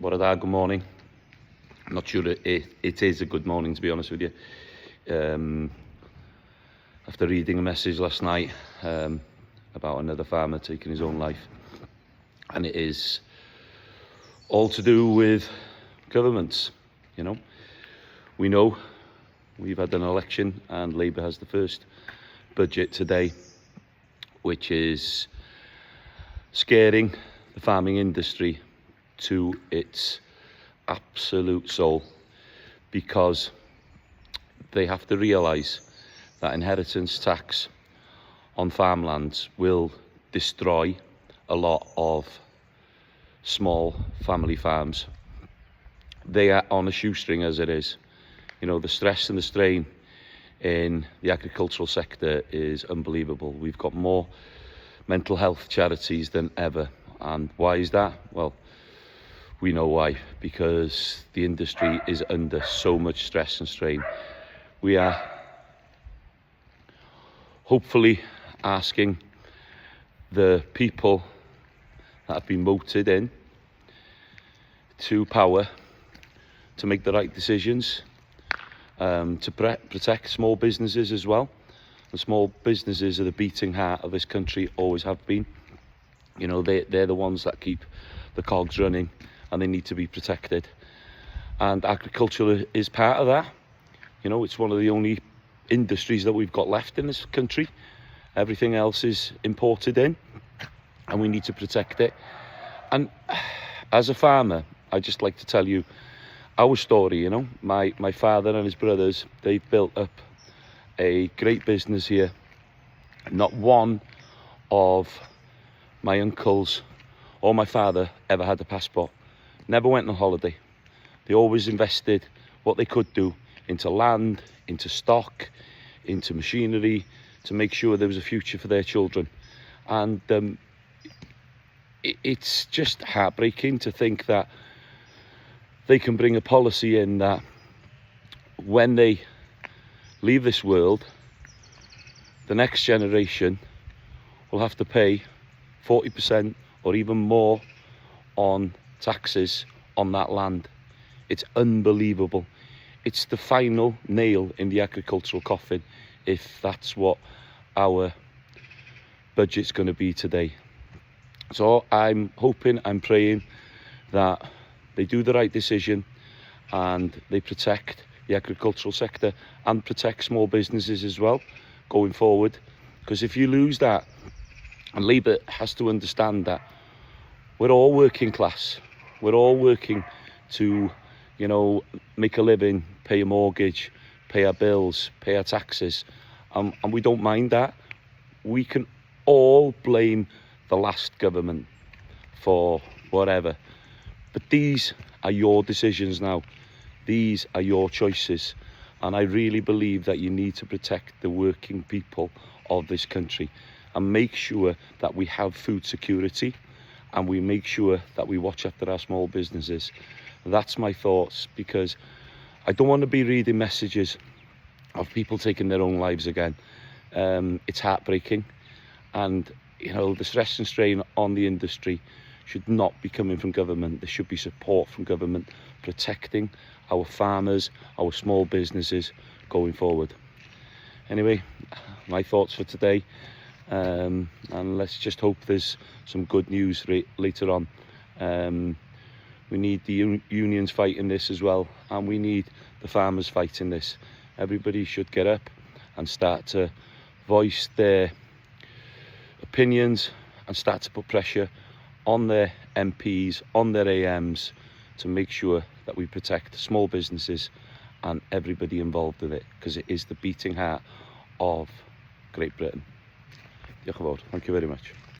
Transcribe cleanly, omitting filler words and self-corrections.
What a da, good morning. I'm not sure it is a good morning, to be honest with you. After reading a message last night about another farmer taking his own life, and it is all to do with governments. You know, we've had an election and Labour has the first budget today, which is scaring the farming industry to its absolute soul, because they have to realise that inheritance tax on farmlands will destroy a lot of small family farms. They are on a shoestring as it is. You know, the stress and the strain in the agricultural sector is unbelievable. We've got more mental health charities than ever. And why is that? Well, we know why, because the industry is under so much stress and strain. We are hopefully asking the people that have been voted in to power to make the right decisions, to protect small businesses as well. The small businesses are the beating heart of this country, always have been. You know, they're the ones that keep the cogs running, and they need to be protected. And agriculture is part of that. You know, it's one of the only industries that we've got left in this country. Everything else is imported in, and we need to protect it. And as a farmer, I just like to tell you our story. You know, my father and his brothers, they've built up a great business here. Not one of my uncles or my father ever had a passport, never went on holiday. They always invested what they could do into land, into stock, into machinery, to make sure there was a future for their children. And it's just heartbreaking to think that they can bring a policy in that when they leave this world, the next generation will have to pay 40% or even more on taxes on that land. It's unbelievable. It's the final nail in the agricultural coffin if that's what our budget's going to be today. So I'm hoping, I'm praying that they do the right decision and they protect the agricultural sector and protect small businesses as well going forward. Because if you lose that, and Labour has to understand that we're all working class, we're all working to, you know, make a living, pay a mortgage, pay our bills, pay our taxes, and we don't mind that. We can all blame the last government for whatever, but these are your decisions now. These are your choices, and I really believe that you need to protect the working people of this country and make sure that we have food security, and we make sure that we watch after our small businesses. That's my thoughts, because I don't want to be reading messages of people taking their own lives again. It's heartbreaking, and you know, the stress and strain on the industry should not be coming from government. There should be support from government protecting our farmers, our small businesses going forward. Anyway, my thoughts for today, and let's just hope there's some good news later on. We need the unions fighting this as well, and we need the farmers fighting this. Everybody should get up and start to voice their opinions and start to put pressure on their MPs, on their AMs, to make sure that we protect small businesses and everybody involved with it, because it is the beating heart of Great Britain. Diolch yn fawr. Thank you very much.